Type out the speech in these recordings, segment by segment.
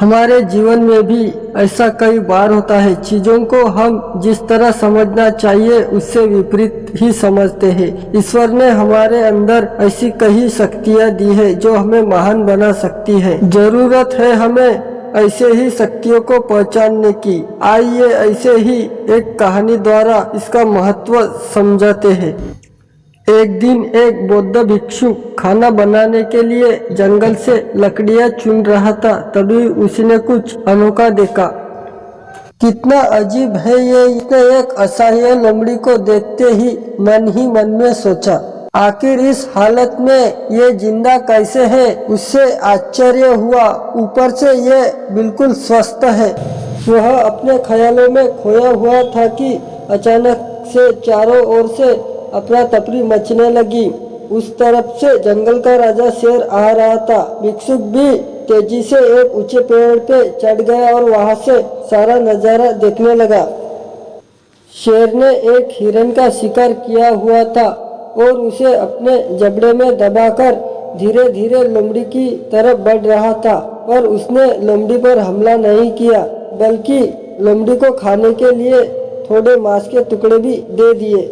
हमारे जीवन में भी ऐसा कई बार होता है। चीज़ों को हम जिस तरह समझना चाहिए उससे विपरीत ही समझते हैं। ईश्वर ने हमारे अंदर ऐसी कई शक्तियाँ दी है जो हमें महान बना सकती है। जरूरत है हमें ऐसे ही शक्तियों को पहचानने की। आइए ऐसे ही एक कहानी द्वारा इसका महत्व समझाते हैं। एक दिन एक बौद्ध भिक्षु खाना बनाने के लिए जंगल से लकड़ियां चुन रहा था। तभी उसने कुछ अनोखा देखा। कितना अजीब है ये, इसने एक असहाय लोमड़ी को देखते ही मन में सोचा, आखिर इस हालत में ये जिंदा कैसे है। उससे आश्चर्य हुआ, ऊपर से ये बिल्कुल स्वस्थ है। वह अपने ख्यालों में खोया हुआ था कि अचानक से चारों ओर से अफरा तफरी मचने लगी। उस तरफ से जंगल का राजा शेर आ रहा था। भिक्षुक भी तेजी से एक ऊंचे पेड़ पे चढ़ गया और वहां से सारा नजारा देखने लगा। शेर ने एक हिरन का शिकार किया हुआ था और उसे अपने जबड़े में दबाकर धीरे धीरे लोमड़ी की तरफ बढ़ रहा था। पर उसने लोमड़ी पर हमला नहीं किया, बल्कि लोमड़ी को खाने के लिए थोड़े मांस के टुकड़े भी दे दिए।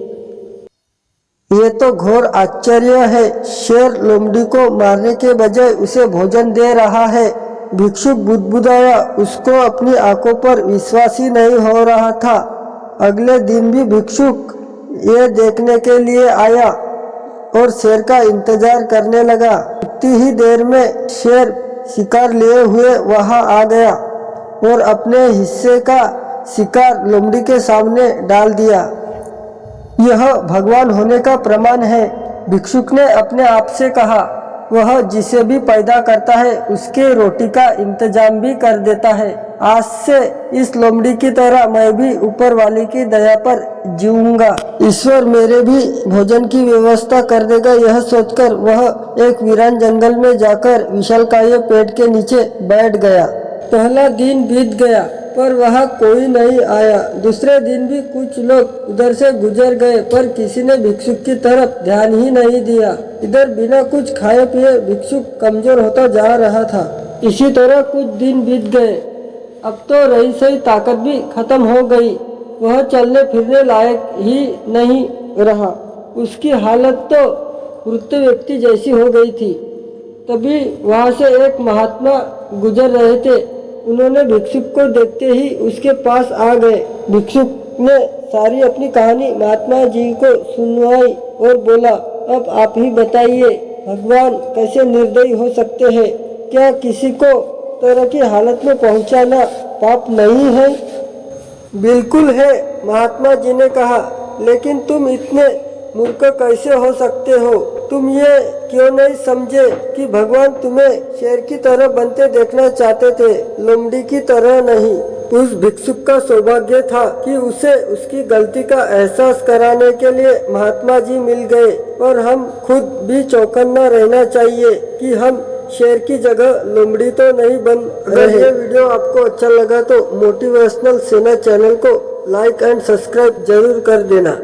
ये तो घोर आश्चर्य है। शेर लोमड़ी को मारने के बजाय उसे भोजन दे रहा है। भिक्षुक बुदबुदाया। उसको अपनी आंखों पर विश्वास ही नहीं हो रहा था। अगले दिन भी भिक्षुक ये देखने के लिए आया और शेर का इंतजार करने लगा। उतनी ही देर में शेर शिकार लिए हुए वहां आ गया और अपने हिस्से का शिकार लोमड़ी के सामने डाल दिया। यह भगवान होने का प्रमाण है, भिक्षुक ने अपने आप से कहा। वह जिसे भी पैदा करता है उसके रोटी का इंतजाम भी कर देता है। आज से इस लोमड़ी की तरह मैं भी ऊपर वाले की दया पर जीऊंगा। ईश्वर मेरे भी भोजन की व्यवस्था कर देगा। यह सोचकर वह एक वीरान जंगल में जाकर विशालकाय पेड़ के नीचे बैठ गया। पहला दिन बीत गया पर वहाँ कोई नहीं आया। दूसरे दिन भी कुछ लोग उधर से गुजर गए पर किसी ने भिक्षुक की तरफ ध्यान ही नहीं दिया। इधर बिना कुछ खाए पिए भिक्षुक कमजोर होता जा रहा था। इसी तरह कुछ दिन बीत गए। अब तो रही सही ताकत भी खत्म हो गई। वह चलने फिरने लायक ही नहीं रहा। उसकी हालत तो मृत व्यक्ति जैसी हो गई थी। तभी वहाँ से एक महात्मा गुजर रहे थे। उन्होंने भिक्षुक को देखते ही उसके पास आ गए। भिक्षुक ने सारी अपनी कहानी महात्मा जी को सुनवाई और बोला, अब आप ही बताइए, भगवान कैसे निर्दयी हो सकते हैं? क्या किसी को तरह की हालत में पहुंचाना पाप नहीं है? बिल्कुल है, महात्मा जी ने कहा, लेकिन तुम इतने मूर्ख कैसे हो सकते हो? तुम ये क्यों नहीं समझे कि भगवान तुम्हें शेर की तरह बनते देखना चाहते थे, लोमड़ी की तरह नहीं। उस भिक्षुक का सौभाग्य था कि उसे उसकी गलती का एहसास कराने के लिए महात्मा जी मिल गए। और हम खुद भी चौकन्ना रहना चाहिए कि हम शेर की जगह लोमड़ी तो नहीं बन रहे। ये वीडियो आपको अच्छा लगा तो मोटिवेशनल सेना चैनल को लाइक एंड सब्सक्राइब जरूर कर देना।